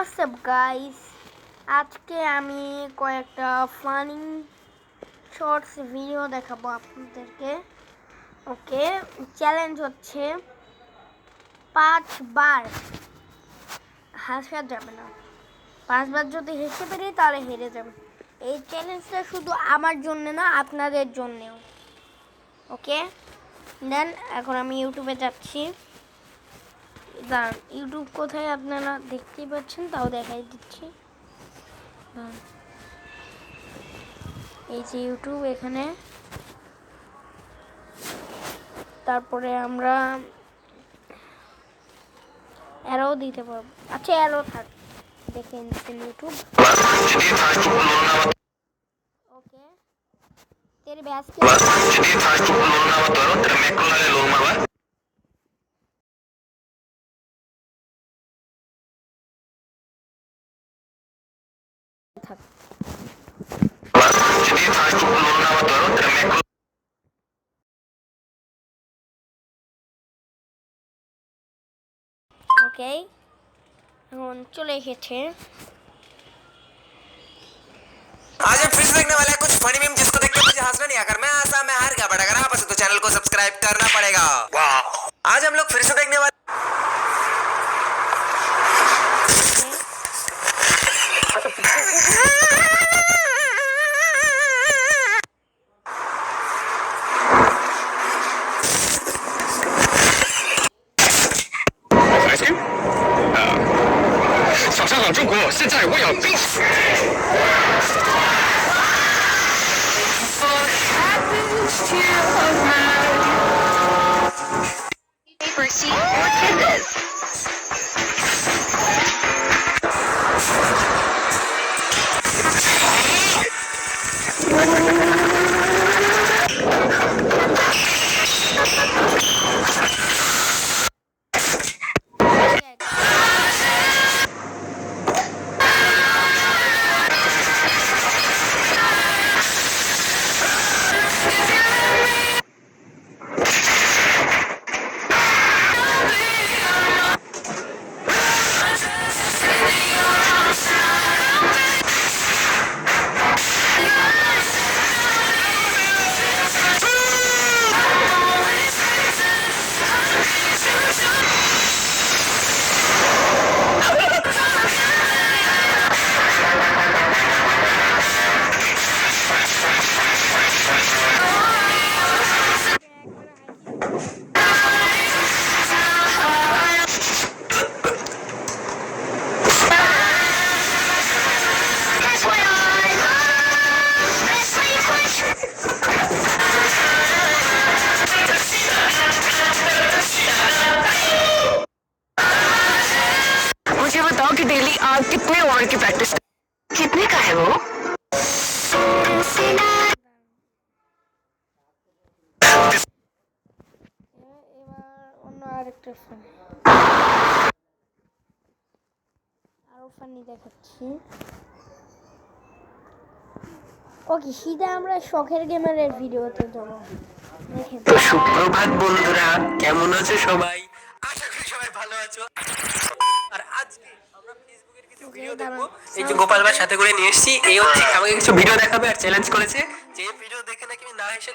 WhatsApp guys, আজকে আমি কয়েকটা ফানি শর্টস ভিডিও দেখাবো আপনাদেরকে। ওকে, চ্যালেঞ্জ হচ্ছে 5 বার হাসা যাবে না। 5 বার যদি হেসে পারি তাহলে হেরে যাবে। এই চ্যালেঞ্জটা শুধু আমার জন্য না, আপনাদের জন্যেও। ওকে দেন, এখন আমি ইউটিউবে যাচ্ছি। দাঁড়ান, ইউটিউব কোথায় আপনারা দেখতেই পাচ্ছেন, তাও দেখাই দিচ্ছি। এই যে ইউটিউব, এখানে। তারপরে আমরা অ্যারো দিতে পারবো। আচ্ছা, অ্যারো থাক, দেখে নিচ্ছেন ইউটিউব। ওকে, तेरे भैंस के থাক। ओके, এখন চলে এসেছে। आज हम फिर से देखने वाले हैं कुछ फनी मीम जिसको देख के मुझे हंसना नहीं आकर मैं हंसा मैं हार गया, बट अगर आप हंसे तो चैनल को सब्सक्राइब करना पड़ेगा। आज हम लोग फिर से देखने वाले想上场中国，现在我要冰。Proceed or tennis. मुझे बताओ कि डेली आप कितने ओवर की प्रैक्टिस कितने का है वो? এবার অন্য আরেকটা ফানি, আরো ফানি দেখাচ্ছি। ওকে, সিধা আমরা শখের গেমারের ভিডিওতে যাবো। দেখেন, সুপ্রভাত বন্ধুরা, কেমন আছো সবাই? আশা করি সবাই ভালো আছো। আর আজকে আমরা ফেসবুকের কিছু ভিডিও দেখবো। এই যে গোপাল ভাইয়ের সাথে করে নিয়ে এসেছি, এই হচ্ছে আমাকে কিছু ভিডিও দেখাবে আর চ্যালেঞ্জ করেছে যে এই ভিডিও দেখে নাকি আমি না এসে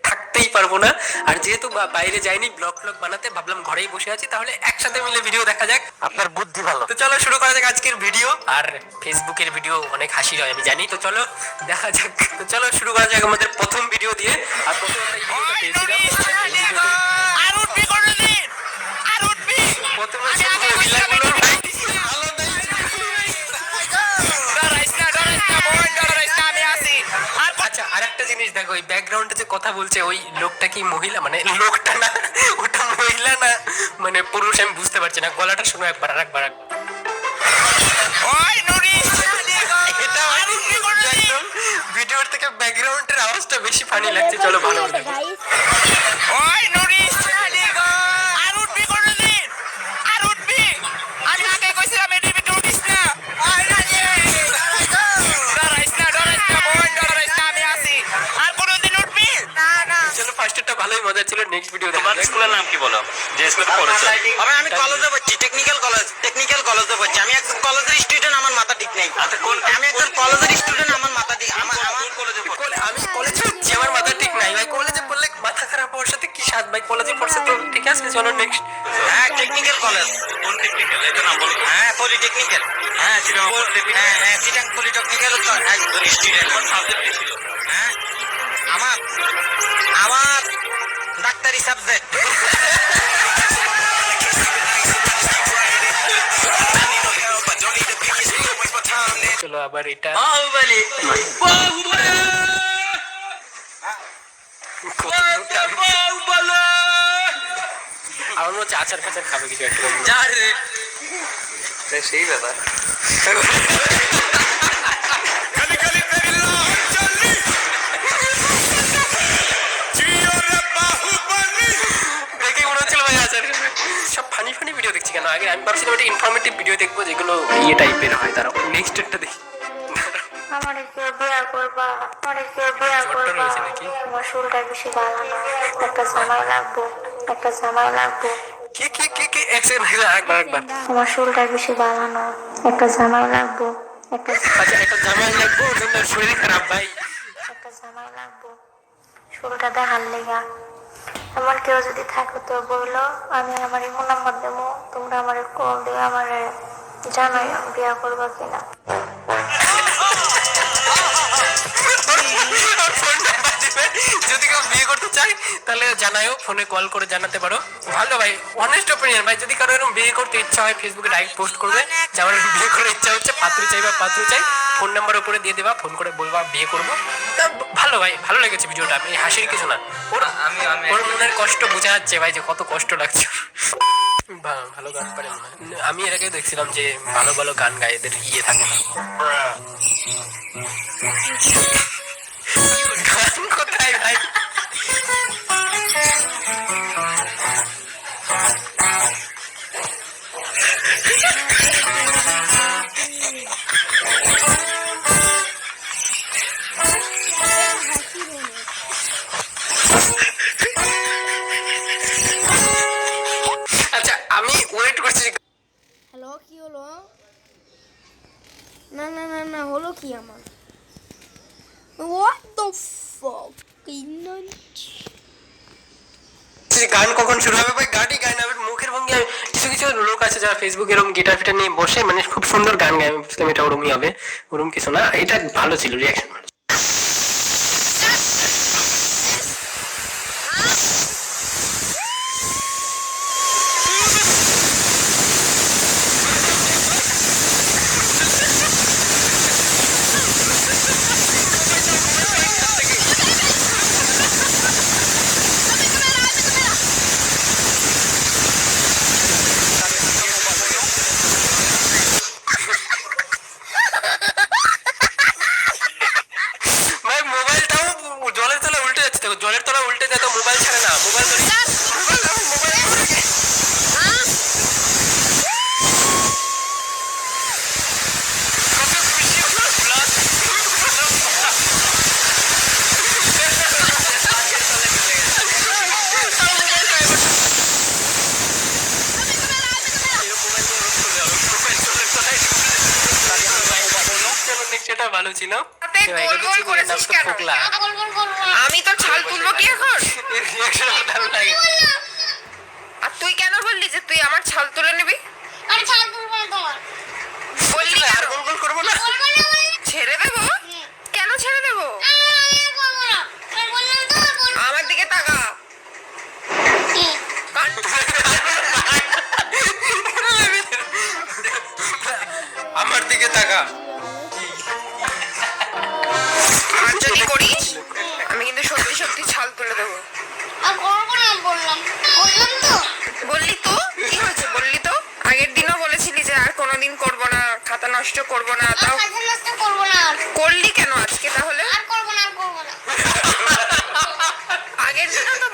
থাকতেই পারবো না। আর যেহেতু বাইরে যাইনি ব্লগ বানাতে, ভাবলাম ঘরেই বসে আছি, তাহলে একসাথে মিলে ভিডিও দেখা যাক। আপনার বুদ্ধি ভালো। তো চলো শুরু করা যাক আজকের ভিডিও। আর ফেসবুকের ভিডিও অনেক হাসির হয় আমি জানি, তো চলো দেখা যাক। তো চলো শুরু করা যাক আমাদের প্রথম ভিডিও দিয়ে। আর প্রথম একটা ভিডিওটা পেয়েছিলাম, প্রথমে আচ্ছা, আরেকটা জিনিস দেখো, ওই ব্যাকগ্রাউন্ডে যে কথা বলছে ওই লোকটা কি মহিলা, মানে লোকটা না, ওটা মহিলা না মানে পুরুষ আমি বুঝতে পারছি না। গলাটা শোনো একবার, আরেকবার। ভিডিওর থেকে ব্যাকগ্রাউন্ডের আওয়াজটা বেশি ফানি লাগছে। চলো ভালো করে দেখো। ভালোই মজা ছিল। নেক্সট ভিডিও তোমার স্কুলের নাম কি বলো, যে স্কুলে পড়েছো? আমি কলেজে পড়ছি, টেকনিক্যাল কলেজে পড়ছি। আমি একজন কলেজে নেই আমি একজন কলেজের স্টুডেন্ট আমার মাথা দিয়ে আমার কলেজে আমি কলেজে হচ্ছি আমার মাথা ঠিক নাই ভাই কলেজে পড়লে মাথা খারাপ হওয়ার সাথে কি সাথ ভাই কলেজে পড়ছে তো ঠিক আছে চলো নেক্সট হ্যাঁ টেকনিক্যাল কলেজ কোন টেকনিক্যাল এটা নাম বলো হ্যাঁ পলিটেকনিক্যাল হ্যাঁ চিটাং পলিটেকনিক্যাল তো একজন স্টুডেন্ট কোন সাবজেক্ট ছিল হ্যাঁ আমার আমার ডাক্তারি সাবজেক্ট চলো আবার এটা বাহুবলী আমার মনে হচ্ছে আচার ফাচার খাবে কিছু একটা যা রে সেই ব্যাপার দেখে মনে হচ্ছিল ভাই আচার খাবে। সব ফানি ফানি ভিডিও দেখছি কেন আগে আমি ভাবছিলাম একটা ইনফরমেটিভ ভিডিও দেখবো যেগুলো ইয়ে টাইপের হয় তারা নেক্সট একটা দেখি আমার কেউ বিয়া করবা আমার কেউ বিয়া জ্বরটা করবা রয়েছে নাকি? আমার চুলটা বেশি ভালো না একটা জামাই লাগবো একটা জামাই লাগবো কি এক সেকেন্ড একবার আমার চুলটা বেশি ভালো না একটা জামাই লাগবো একটা আচ্ছা একটা জামাই লাগবো ওর জন্য শরীর খারাপ ভাই একটা জামাই লাগবো চুলটা দেখার লেগা আমার কেউ যদি থাকো তো বললো আমি আমার ইমো নাম্বার দেবো তোমরা আমার কল দিয়ে আমার জানাই বিয়া করবা কিনা যদি কেউ বিয়ে করতে চাই তাহলে জানাও ফোনে কল করে জানাতে পারো ভালো ভাই অনেস্ট ওপিনিয়ন ভাই যদি কারো এরকম বিয়ে করতে ইচ্ছা হয় ফেসবুকে ডাইরেক্ট পোস্ট করবে যে আমার বিয়ে করার ইচ্ছা হচ্ছে পাত্রী চাই বা পাত্র চাই ফোন নাম্বার উপরে দিয়ে দেবা ফোন করে বলবা বিয়ে করবো তা ভালো ভাই ভালো লেগেছে ভিডিওটা আমি হাসির কিছু না ওর ওর মনের কষ্ট বোঝা যাচ্ছে ভাই যে কত কষ্ট লাগছে ভালো গান পারে মনে হয় আমি এর আগে দেখছিলাম যে ভালো ভালো গান গায় এদের ইয়ে থাকে না গান কোথায় ভাই আচ্ছা আমি ওয়েট করছি হ্যালো কি হলো না না না না হলো কি আমার What the fuck? গান কখন শুরু হবে ভাই গানই গায় না মুখের ভঙ্গি কিছু কিছু লোক আছে যারা ফেসবুকে এরকম গিটার ফিটার নিয়ে বসে মানে খুব সুন্দর গান গায় আমি বুঝলাম এটা ওরমই হবে ওরম কিছু না এটা ভালো ছিল রিয়াকশন ভাই মোবাইলটাও জলের তলায় উল্টে যাচ্ছে দেখো জলের তলায় উল্টে যায় তো মোবাইল ছাড়ে না মোবাইল ধরি সেটা ভালো ছিল গোল গোল করেছিস কেন? আমি তো ছাল তুলবো কি এখন ভালো লাগে আর তুই কেন বললি যে তুই আমার ছাল তুলে নিবি আরে ছাড় করবো না তোমার বললি আর কেন? গোল গোল করবো না বলবো না বলে ছেড়ে দেবো কেন ছেড়ে দেবো আমি আর করবো না আমি বললাম তো আর বলবো আমার দিকে তাকা আমার দিকে তাকা আর যদি করিস আমি কিন্তু সত্যি সত্যি ছাল তুলে দেবো আর করবো না বললাম তো বললি তো কি হয়েছে বললি তো আগের দিনও বলেছিলি যে আর কোনোদিন করবো না খাতা নষ্ট করবো না আর তাও কাজে নষ্ট করবো না আর করলি কেন আজকে তাহলে আর করবো না আর করবো না আগের দিনও তো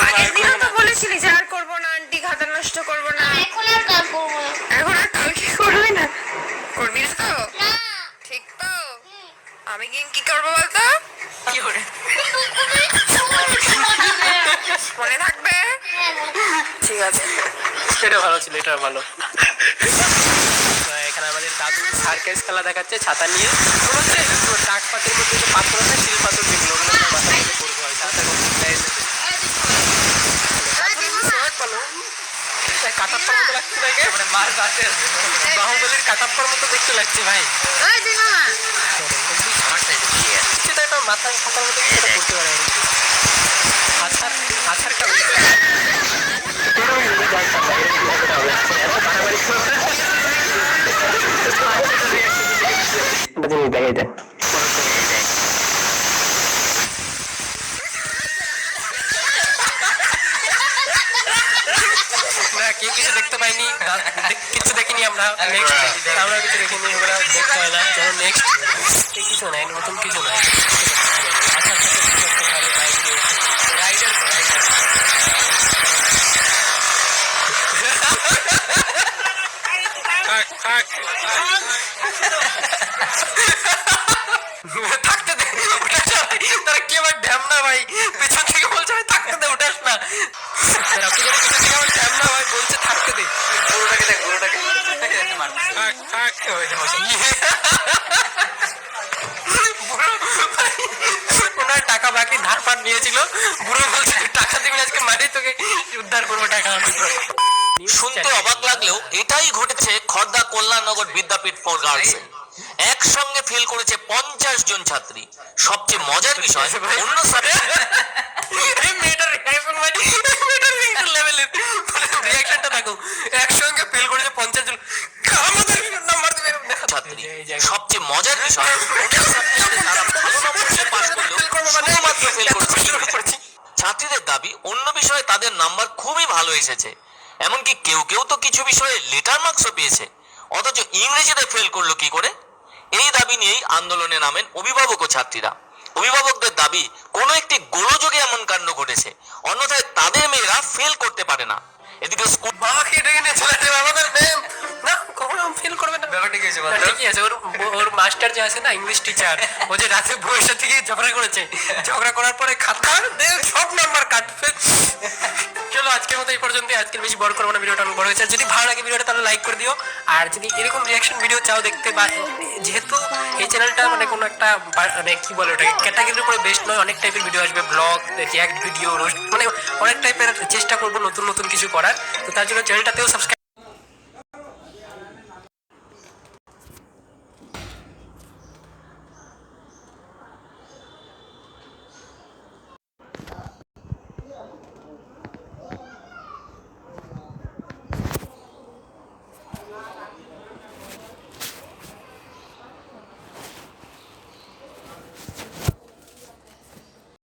আগের দিনও তো বলেছিলি যে আর করবো না আন্টি খাতা নষ্ট করবো না এখন আর কাজ করবো না এখন আর কালকে করবি না করবি না তো না ঠিক তো আমি কি করবো বলতো কি করে মনে থাকবে হ্যাঁ হ্যাঁ বলছি। ঠিক আছে। এটা ভালো ছিল, এটা ভালো। তো এখানে আমাদের দাদু সার্কাস খেলা দেখাচ্ছে ছাতা নিয়ে। মনে হচ্ছে ডাক পাতের মধ্যে যে পাথর আছে, শিল পাথর যেগুলো, ওগুলো আমার মাথার মধ্যে পড়বে হয়তো। ছাতা কোনো দেয় না। কাটাপ্পার মতো লাগছে নাকি? মানে মার কাছে বাহুবলীর কাটাপ্পার মতো দেখতে লাগছে ভাই। সেটা একটা মাথায় থাকার মতো কিছুটা করতে পারে। আছাড় আছাড় একটা দেখাই যায়। না, কেউ কিছু দেখতে পাইনি, কিছু দেখিনি আমরা। আমরা কিছু দেখিনি, ওরা দেখতে হয় না। চলো নেক্সট। কিছু নাই, নতুন কিছু নাই। আচ্ছা আচ্ছা, কিছু একটা ভালো রাইডার থাকতে দে, তারা কি আবার ঢ্যাম না ভাই, পেছন থেকে বলছে ভাই থাকতে দে, উঠাস না। ঢ্যাম না ভাই, বলছে থাকতে দে। গরুটাকে দেখ, গরুটাকে ওনার টাকা বাকি ধার পাট নিয়েছিল। বুড়ো বলছে টাকা দিবি আজকে, মারি তোকে উদ্ধার করবো টাকা। শুনতে অবাক লাগলেও এটাই ঘটেছে খর্দা কল্যাণনগর বিদ্যাপীঠ ফর গার্লস। একসঙ্গে ফেল করেছে 50 জন ছাত্রী। সবচেয়ে মজার বিষয়, অন্য রিয়াকশনটা দেখো, একসঙ্গে ফেল করেছে 50 জন ছাত্রী। সবচেয়ে মজার বিষয়, তারা ভালো নম্বর নিয়ে পাস করলেও শুধুমাত্র ফেল করেছে ইংরেজি। ছাত্রীদের দাবি, অন্য বিষয়ে তাদের নাম্বার খুবই ভালো এসেছে, এমনকি কেউ কেউ তো কিছু বিষয়ে লেটার মার্কসও পেয়েছে, অথচ ইংরেজিতে ফেল করলো কি করে? এই দাবি নিয়েই আন্দোলনে নামেন অভিভাবক ও ছাত্রীরা। অভিভাবকদের দাবি, কোনো একটি গোলযোগে এমন কাণ্ড ঘটেছে, অন্যথায় তাদের মেয়েরা ফেল করতে পারে না। এদিকে স্কুল বাবাকে ডেকে নিয়ে চলে যাবে আমাদের ম্যাম, না কখনো ফেল করবে না। ব্যাপারটা কি আছে বলতো? ঠিকই আছে, ওর মাস্টার যে আছে না, ইংলিশ টিচার, ও যে রাতে বউয়ের সাথে গিয়ে ঝগড়া করেছে, ঝগড়া করার পরে খাতা সব নাম্বার কাটবে। চলো আজকের মতো এই পর্যন্ত। আজকের বেশি বড় করবো না, ভিডিওটা অনেক বড় হয়েছে। যদি ভালো লাগে ভিডিওটা তাহলে লাইক করে দিও। আর যদি এরকম রিয়াকশন ভিডিও চাও দেখতে, বা যেহেতু এই চ্যানেলটা মানে কোনো একটা মানে কি বলে ওটাকে ক্যাটাগরির উপরে বেস্ট নয়, অনেক টাইপের ভিডিও আসবে, ব্লগ, রিয়াক্ট ভিডিও, রোস্ট, মানে অনেক টাইপের চেষ্টা করবো নতুন নতুন কিছু করার। তো তার জন্য চ্যানেলটাতেও সাবস্ক্রাইব